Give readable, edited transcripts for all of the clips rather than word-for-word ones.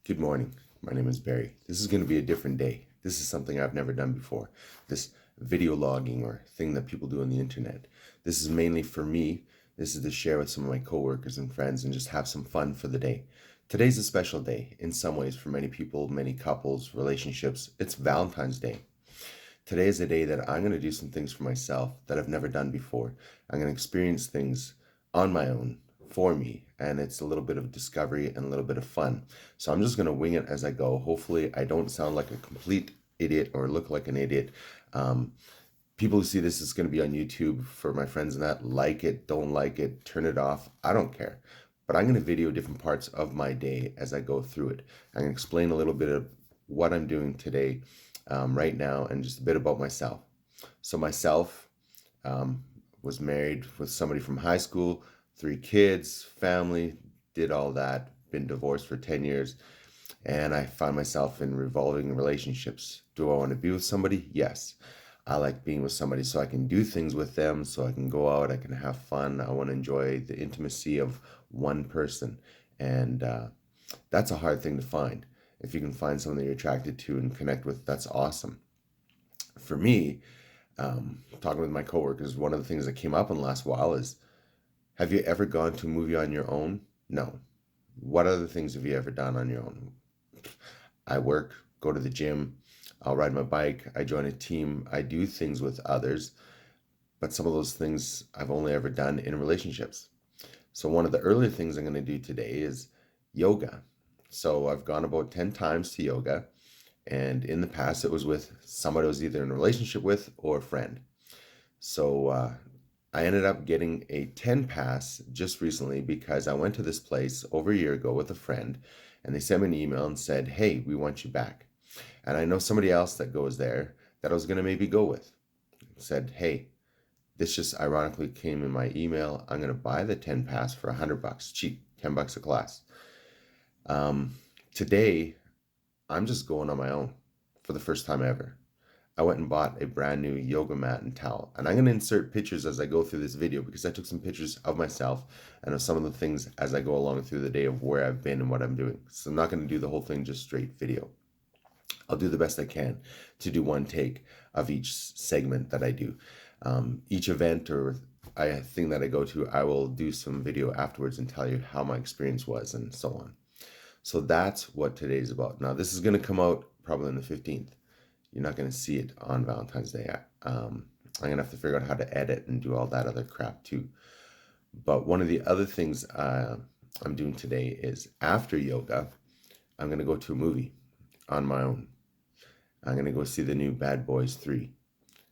Good morning. My name is Barry. This is going to be a different day. This is something I've never done before. This video logging or thing that people do on the internet. This is mainly for me. This is to share with some of my coworkers and friends and just have some fun for the day. Today's a special day in some ways for many people, many couples, relationships. It's Valentine's Day. Today is a day that I'm going to do some things for myself that I've never done before. I'm going to experience things on my own for me, and it's a little bit of discovery and a little bit of fun. So I'm just going to wing it as I go. Hopefully, I don't sound like a complete idiot or look like an idiot. Um, People who see this is going to be on YouTube. For my friends and that, like it, don't like it, turn it off. I don't care. But I'm going to video different parts of my day as I go through it. I'm going to explain a little bit of what I'm doing today, right now, and just a bit about myself. So myself, um, was married with somebody from high school, 3 kids, family, did all that, been divorced for 10 years, and I find myself in revolving relationships. Do I want to be with somebody? Yes. I like being with somebody so I can do things with them, so I can go out, I can have fun. I want to enjoy the intimacy of one person. And that's a hard thing to find. If you can find someone that you're attracted to and connect with, that's awesome. For me, talking with my coworkers, one of the things that came up in the last while is, have you ever gone to a movie on your own? No. What other things have you ever done on your own? I work, go to the gym, I'll ride my bike, I join a team, I do things with others, but some of those things I've only ever done in relationships. So one of the earlier things I'm going to do today is yoga. So I've gone about 10 times to yoga, and in the past it was with somebody I was either in a relationship with or a friend. So I ended up getting a 10 pass just recently because I went to this place over a year ago with a friend, and they sent me an email and said, "Hey, we want you back." And I know somebody else that goes there that I was going to maybe go with. Said, "Hey, this just ironically came in my email. I'm going to buy the 10 pass for $100, cheap, $10 a class." Um, Today, I'm just going on my own for the first time ever. I went and bought a brand new yoga mat and towel. And I'm going to insert pictures as I go through this video because I took some pictures of myself and of some of the things as I go along through the day of where I've been and what I'm doing. So I'm not going to do the whole thing just straight video. I'll do the best I can to do one take of each segment that I do. Each event or thing that I go to, I will do some video afterwards and tell you how my experience was and so on. So that's what today's about. Now, this is going to come out probably on the 15th. You're not going to see it on Valentine's Day. I'm going to have to figure out how to edit and do all that other crap too. But one of the other things I'm doing today is after yoga, I'm going to go to a movie on my own. I'm going to go see the new Bad Boys 3.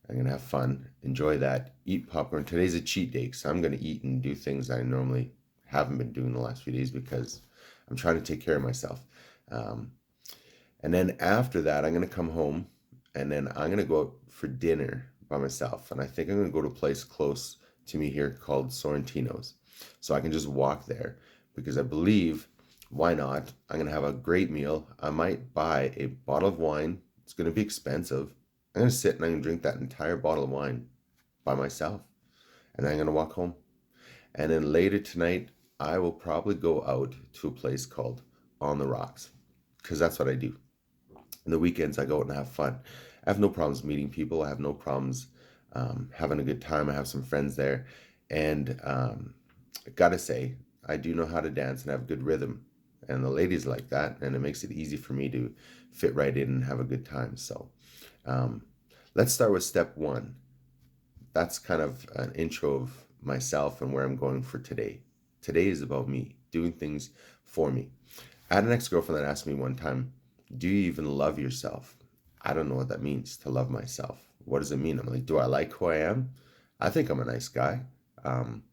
I'm going to have fun, enjoy that, eat popcorn. Today's a cheat day, so I'm going to eat and do things I normally haven't been doing the last few days because I'm trying to take care of myself. Um, and then after that, I'm going to come home and then I'm going to go out for dinner by myself. And I think I'm going to go to a place close to me here called Sorrentino's. So I can just walk there because I believe, why not? I'm going to have a great meal. I might buy a bottle of wine. It's going to be expensive. I'm going to sit and I'm going to drink that entire bottle of wine by myself. And then I'm going to walk home. And then later tonight, I will probably go out to a place called On the Rocks because that's what I do. On the weekends, I go out and have fun. I have no problems meeting people. I have no problems having a good time. I have some friends there. And I gotta say, I do know how to dance and have good rhythm. And the ladies like that. And it makes it easy for me to fit right in and have a good time. So um, let's start with step one. That's kind of an intro of myself and where I'm going for today. Today is about me doing things for me. I had an ex-girlfriend that asked me one time, "Do you even love yourself?" I don't know what that means to love myself. What does it mean? I'm like, do I like who I am? I think I'm a nice guy. Um,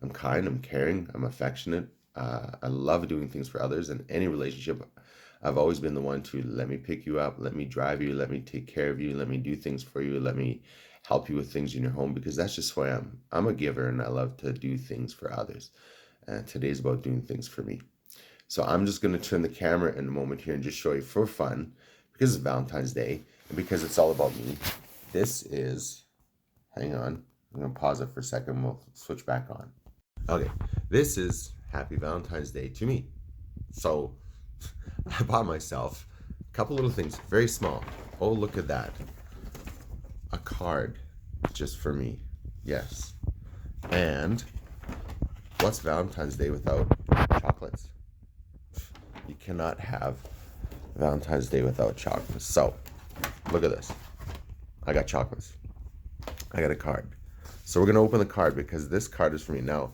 I'm kind, I'm caring, I'm affectionate. I love doing things for others. In any relationship, I've always been the one to let me pick you up, let me drive you, let me take care of you, let me do things for you, let me help you with things in your home because that's just who I am. I'm a giver and I love to do things for others. And today's about doing things for me. So I'm just going to turn the camera in a moment here and just show you for fun because it's Valentine's Day and because it's all about me. This is, hang on, I'm going to pause it for a second. We'll switch back on. Okay, this is Happy Valentine's Day to me. So I bought myself a couple little things, very small. Oh, look at that. A card just for me. Yes. And what's Valentine's Day without chocolates? You cannot have Valentine's Day without chocolates. So, look at this. I got chocolates. I got a card. So we're going to open the card because this card is for me. Now,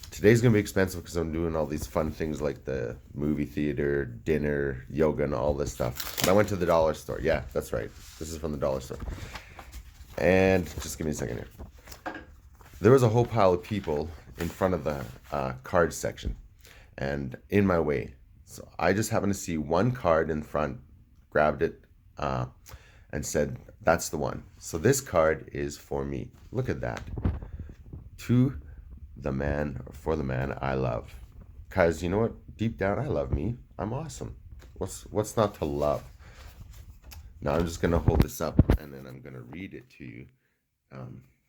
today's going to be expensive because I'm doing all these fun things like the movie theater, dinner, yoga, and all this stuff. And I went to the dollar store. Yeah, that's right. This is from the dollar store. And just give me a second here. There was a whole pile of people in front of the card section and in my way. So I just happened to see one card in front, grabbed it, and said, that's the one. So this card is for me. Look at that. To the man, or for the man I love. Because you know what? Deep down, I love me. I'm awesome. What's not to love? Now I'm just going to hold this up and then I'm going to read it to you.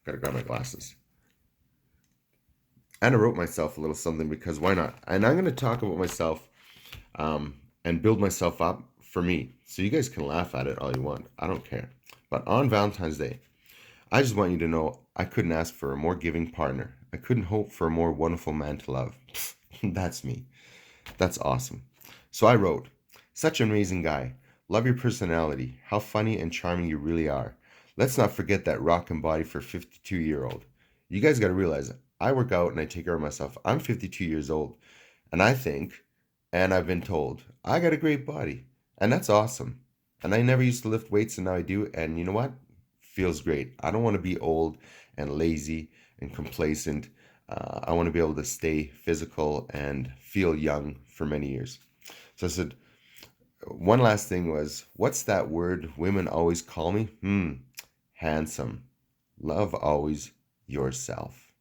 Gotta grab my glasses. And I wrote myself a little something because why not? And I'm going to talk about myself and build myself up for me. So you guys can laugh at it all you want. I don't care. But on Valentine's Day, I just want you to know I couldn't ask for a more giving partner. I couldn't hope for a more wonderful man to love. That's me. That's awesome. So I wrote, such an amazing guy. Love your personality. How funny and charming you really are. Let's not forget that rockin' body for a 52-year-old. You guys got to realize I work out and I take care of myself. I'm 52 years old. And I think, and I've been told, I got a great body. And that's awesome. And I never used to lift weights and now I do. And you know what? Feels great. I don't want to be old and lazy and complacent. I want to be able to stay physical and feel young for many years. So I said, one last thing was, what's that word women always call me? Handsome. Love always yourself.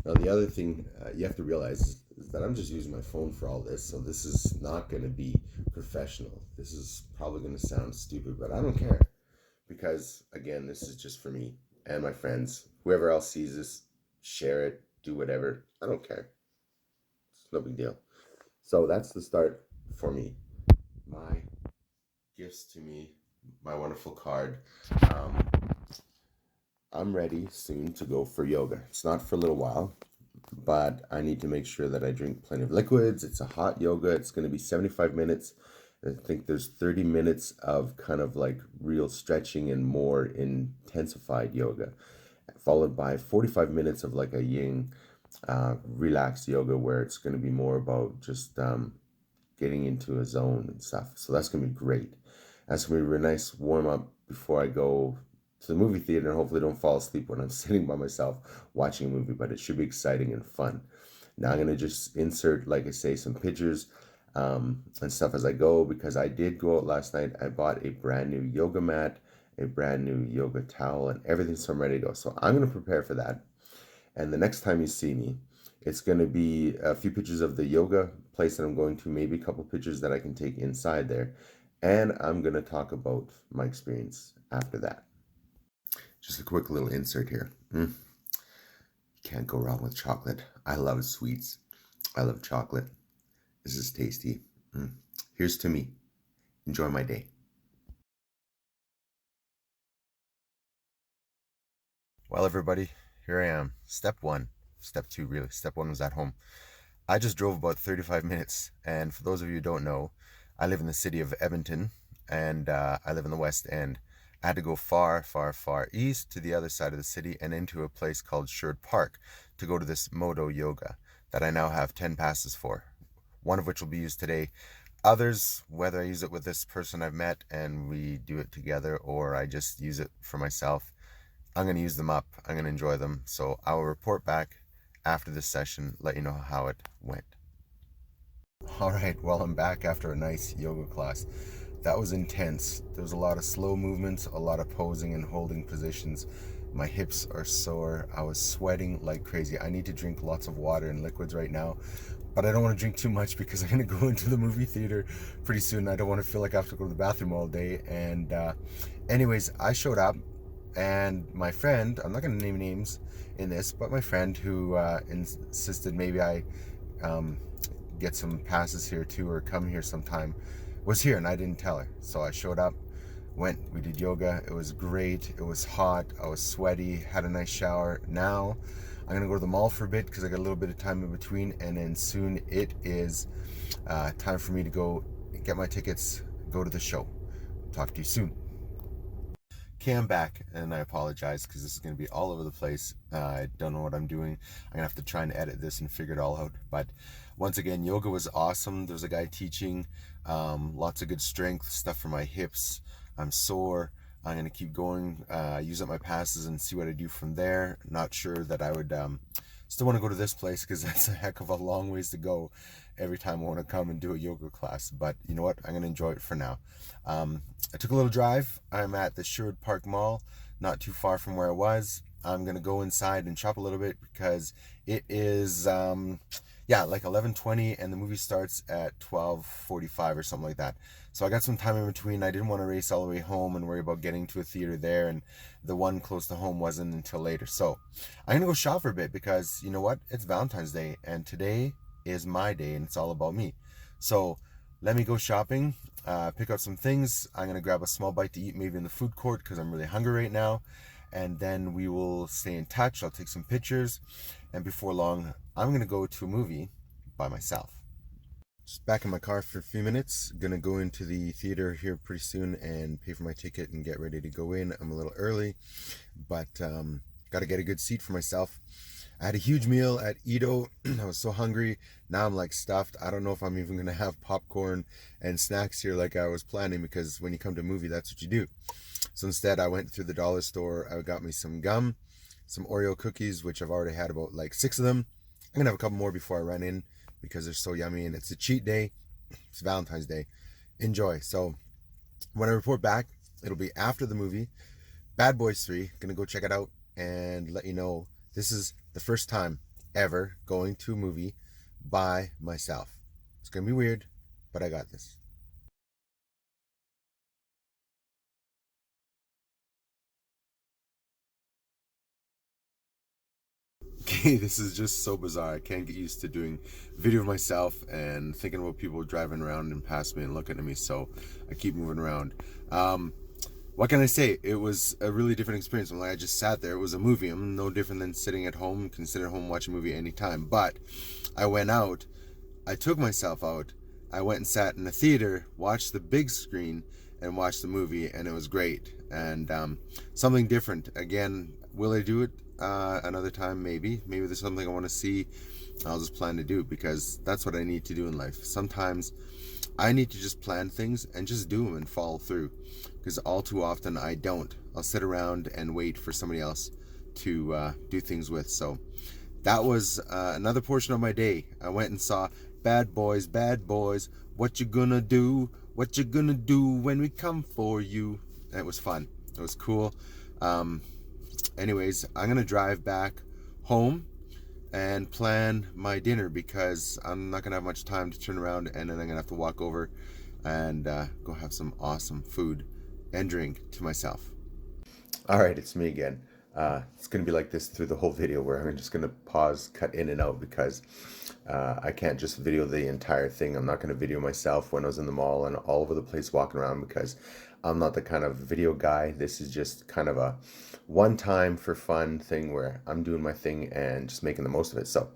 Now, the other thing you have to realize is that I'm just using my phone for all this, so this is not going to be professional. This is probably going to sound stupid, but I don't care. Because, again, this is just for me and my friends. Whoever else sees this, share it, do whatever. I don't care. It's no big deal. So that's the start for me. My gifts to me, my wonderful card. I'm ready soon to go for yoga. It's not for a little while, but I need to make sure that I drink plenty of liquids. It's a hot yoga. It's going to be 75 minutes. I think there's 30 minutes of kind of like real stretching and more intensified yoga, followed by 45 minutes of like a yin relaxed yoga where it's going to be more about just getting into a zone and stuff. So that's going to be great. That's going to be a nice warm up before I go to the movie theater and hopefully don't fall asleep when I'm sitting by myself watching a movie, but it should be exciting and fun. Now I'm going to just insert, like I say, some pictures and stuff as I go, because I did go out last night. I bought a brand new yoga mat, a brand new yoga towel, and everything, so I'm ready to go. So I'm going to prepare for that. And the next time you see me, it's going to be a few pictures of the yoga place that I'm going to, maybe a couple pictures that I can take inside there. And I'm going to talk about my experience after that. Just a quick little insert here. You can't go wrong with chocolate. I love sweets. I love chocolate. This is tasty. Here's to me. Enjoy my day. Well, everybody, here I am. Step one. Step two, really. Step one was at home. I just drove about 35 minutes. And for those of you who don't know, I live in the city of Edmonton. And I live in the West End. I had to go far, far, far east to the other side of the city and into a place called Sherwood Park to go to this Moto Yoga that I now have 10 passes for, one of which will be used today. Others, whether I use it with this person I've met and we do it together or I just use it for myself, I'm going to use them up. I'm going to enjoy them. So I will report back after this session, let you know how it went. All right, well, I'm back after a nice yoga class. That was intense. There was a lot of slow movements, a lot of posing and holding positions. My hips are sore. I was sweating like crazy. I need to drink lots of water and liquids right now, but I don't want to drink too much because I'm going to go into the movie theater pretty soon. I don't want to feel like I have to go to the bathroom all day. And anyways, I showed up and my friend, I'm not going to name names in this, but my friend who insisted maybe I get some passes here too, or come here sometime, was here, and I didn't tell her. So I showed up, went, we did yoga. It was great. It was hot. I was sweaty, had a nice shower. Now I'm gonna go to the mall for a bit because I got a little bit of time in between, and then soon it is time for me to go get my tickets, go to the show. Talk to you soon. Okay, I'm back, and I apologize because this is going to be all over the place. I don't know what I'm doing. I'm going to have to try and edit this and figure it all out. But once again, yoga was awesome. There was a guy teaching, lots of good strength, stuff for my hips. I'm sore. I'm going to keep going, use up my passes and see what I do from there. Not sure that I would still want to go to this place because that's a heck of a long ways to go every time I want to come and do a yoga class. But you know what? I'm going to enjoy it for now. I took a little drive. I'm at the Sherwood Park Mall, not too far from where I was. I'm going to go inside and shop a little bit because it is, like 11:20 and the movie starts at 12:45 or something like that. So I got some time in between. I didn't want to race all the way home and worry about getting to a theater there, and the one close to home wasn't until later. So I'm going to go shop for a bit because you know what? It's Valentine's Day, and today is my day and it's all about me. So let me go shopping, pick up some things. I'm going to grab a small bite to eat maybe in the food court because I'm really hungry right now. And then we will stay in touch. I'll take some pictures. And before long, I'm going to go to a movie by myself. Just back in my car for a few minutes. Going to go into the theater here pretty soon and pay for my ticket and get ready to go in. I'm a little early, but got to get a good seat for myself. I had a huge meal at Edo. I was so hungry. Now I'm like stuffed. I don't know if I'm even going to have popcorn and snacks here like I was planning, because when you come to a movie, that's what you do. So instead, I went through the dollar store. I got me some gum, some Oreo cookies, which I've already had about like 6 of them. I'm going to have a couple more before I run in because they're so yummy, and it's a cheat day. It's Valentine's Day. Enjoy. So when I report back, it'll be after the movie. Bad Boys 3. Going to go check it out and let you know. This is the first time ever going to a movie by myself. It's going to be weird, but I got this. Okay, this is just so bizarre. I can't get used to doing video of myself and thinking about people driving around and past me and looking at me, so I keep moving around. What can I say? It was a really different experience. Like, I just sat there. It was a movie. I'm no different than sitting at home, consider home, watch a movie anytime. But I went out. I took myself out. I went and sat in a theater, watched the big screen, and watched the movie, and it was great. And something different. Again, will I do it another time? Maybe. Maybe there's something I want to see. I'll just plan to do, because that's what I need to do in life. Sometimes I need to just plan things and just do them and follow through, because all too often I don't. I'll sit around and wait for somebody else to do things with. So that was another portion of my day. I went and saw Bad Boys, Bad Boys. What you gonna do? What you gonna do when we come for you? And it was fun. It was cool. Anyways, I'm gonna drive back home and plan my dinner, because I'm not gonna have much time to turn around, and then I'm gonna have to walk over and go have some awesome food and drink to myself. All right, it's me again. It's gonna be like this through the whole video, where I'm just gonna pause, cut in and out, because I can't just video the entire thing. I'm not gonna video myself when I was in the mall and all over the place walking around, because I'm not the kind of video guy. This is just kind of a one time for fun thing where I'm doing my thing and just making the most of it. So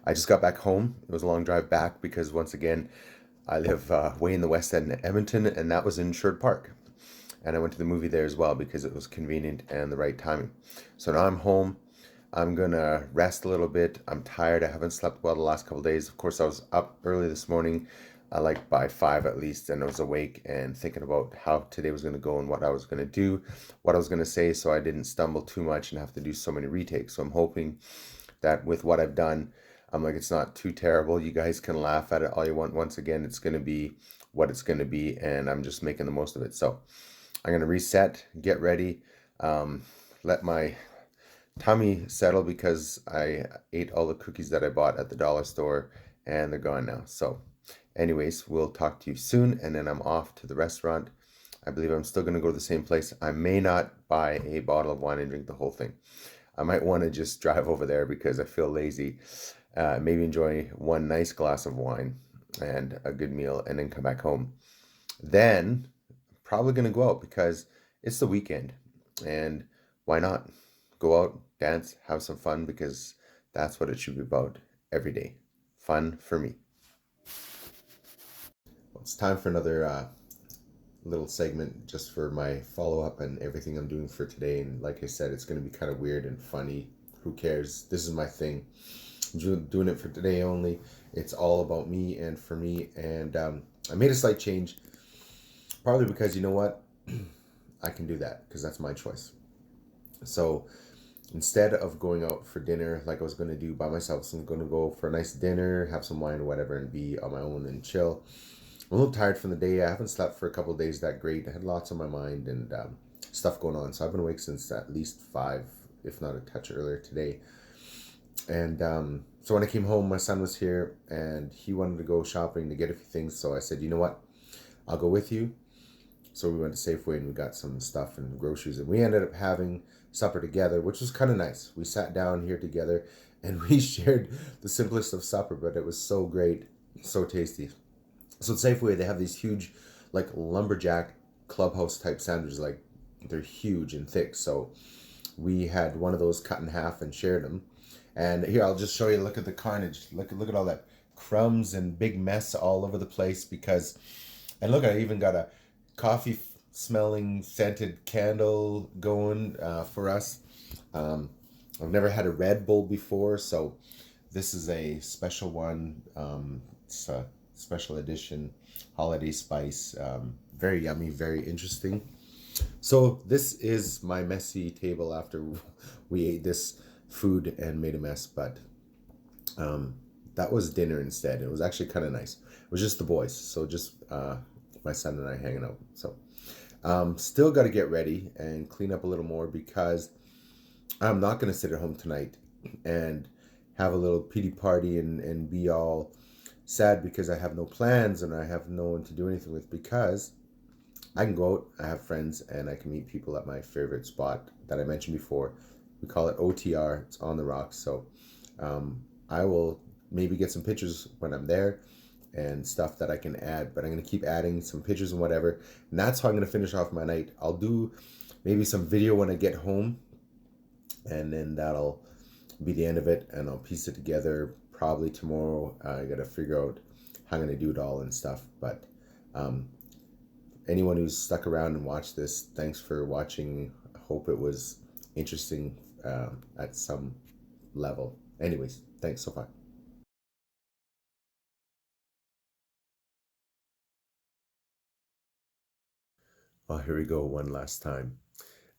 I just got back home. It was a long drive back because, once again, I live way in the west end of Edmonton, and that was in Sherwood Park. And I went to the movie there as well because it was convenient and the right timing. So now I'm home. I'm gonna rest a little bit. I'm tired. I haven't slept well the last couple of days. Of course, I was up early this morning, like by 5 at least, and I was awake and thinking about how today was gonna go and what I was gonna do, what I was gonna say, so I didn't stumble too much and have to do so many retakes. So I'm hoping that with what I've done, I'm like, it's not too terrible. You guys can laugh at it all you want. Once again, it's gonna be what it's gonna be, and I'm just making the most of it. So I'm gonna reset, get ready, let my tummy settle, because I ate all the cookies that I bought at the dollar store and they're gone now. So anyways, we'll talk to you soon, and then I'm off to the restaurant. I believe I'm still gonna go to the same place. I may not buy a bottle of wine and drink the whole thing. I might want to just drive over there because I feel lazy. maybe enjoy one nice glass of wine and a good meal, and then come back home. Then probably gonna go out because it's the weekend, and why not go out, dance, have some fun, because that's what it should be about every day. Fun for me. Well, it's time for another little segment just for my follow up and everything I'm doing for today. And like I said, it's going to be kind of weird and funny. Who cares? This is my thing. I'm doing it for today only. It's all about me and for me. And I made a slight change, probably because you know what? I can do that because that's my choice. So instead of going out for dinner like I was going to do by myself, so I'm going to go for a nice dinner, have some wine or whatever, and be on my own and chill. I'm a little tired from the day. I haven't slept for a couple of days that great. I had lots on my mind and stuff going on. So I've been awake since at least 5, if not a touch earlier today. And so when I came home, my son was here and he wanted to go shopping to get a few things. So I said, you know what? I'll go with you. So we went to Safeway and we got some stuff and groceries. And we ended up having supper together, which was kind of nice. We sat down here together and we shared the simplest of supper, but it was so great, so tasty. So at Safeway, they have these huge, like lumberjack clubhouse type sandwiches. Like they're huge and thick. So we had one of those cut in half and shared them. And here, I'll just show you. Look at the carnage. Look at all that crumbs and big mess all over the place. Because, and look, I even got a coffee smelling scented candle going for us. I've never had a Red Bull before, so this is a special one. It's a special edition holiday spice. Very yummy, very interesting. So this is my messy table after we ate this food and made a mess, but that was dinner instead. It was actually kind of nice. It was just the boys, so just my son and I hanging out. So still got to get ready and clean up a little more because I'm not going to sit at home tonight and have a little pity party and be all sad because I have no plans and I have no one to do anything with, because I can go out, I have friends, and I can meet people at my favorite spot that I mentioned before. We call it OTR, it's on the rocks. So I will maybe get some pictures when I'm there and stuff that I can add, but I'm going to keep adding some pictures and whatever. And that's how I'm going to finish off my night. I'll do maybe some video when I get home, and then that'll be the end of it, and I'll piece it together probably tomorrow. I got to figure out how I'm going to do it all and stuff. But anyone who's stuck around and watched this, thanks for watching. I hope it was interesting at some level. Anyways, thanks so far. Oh, here we go one last time.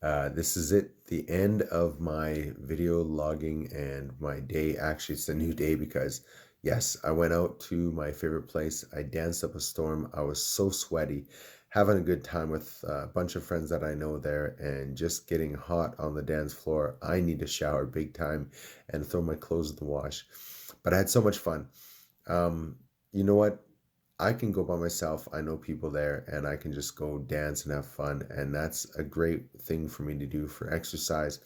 This is it, the end of my video logging and my day. Actually, it's a new day because, yes, I went out to my favorite place. I danced up a storm. I was so sweaty, having a good time with a bunch of friends that I know there, and just getting hot on the dance floor. I need a shower big time and throw my clothes in the wash. But I had so much fun. You know what? I can go by myself. I know people there and I can just go dance and have fun. And that's a great thing for me to do for exercise,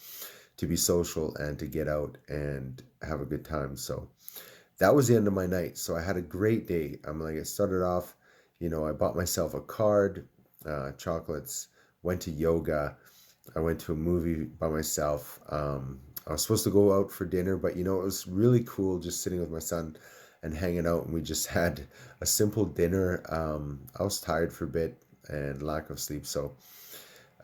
to be social and to get out and have a good time. So that was the end of my night. So I had a great day. I'm like, it started off, I bought myself a card, chocolates, went to yoga. I went to a movie by myself. I was supposed to go out for dinner, but it was really cool just sitting with my son and hanging out, and we just had a simple dinner. I was tired for a bit and lack of sleep, so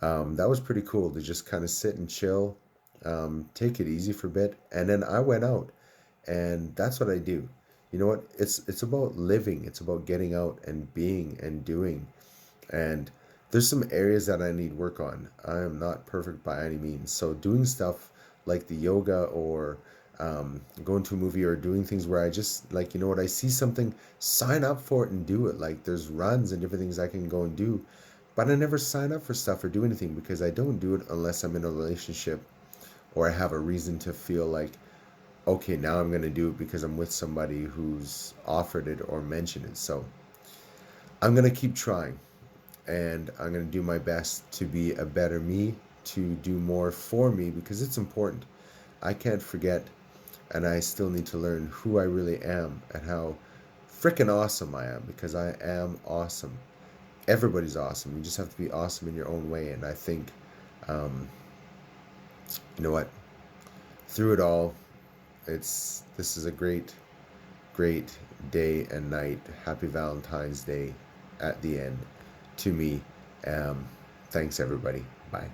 that was pretty cool to just kind of sit and chill, take it easy for a bit, and then I went out, and that's what I do. You know what? It's about living. It's about getting out and being and doing. And there's some areas that I need work on. I am not perfect by any means. So doing stuff like the yoga or going to a movie or doing things where I just like, what, I see something, sign up for it and do it. Like there's runs and different things I can go and do. But I never sign up for stuff or do anything because I don't do it unless I'm in a relationship or I have a reason to feel like, okay, now I'm going to do it because I'm with somebody who's offered it or mentioned it. So I'm going to keep trying, and I'm going to do my best to be a better me, to do more for me because it's important. I can't forget and I still need to learn who I really am and how freaking awesome I am, because I am awesome. Everybody's awesome. You just have to be awesome in your own way. And I think, um, you know what? Through it all, this is a great day and night. Happy Valentine's Day at the end to me. Um, Thanks, everybody. Bye.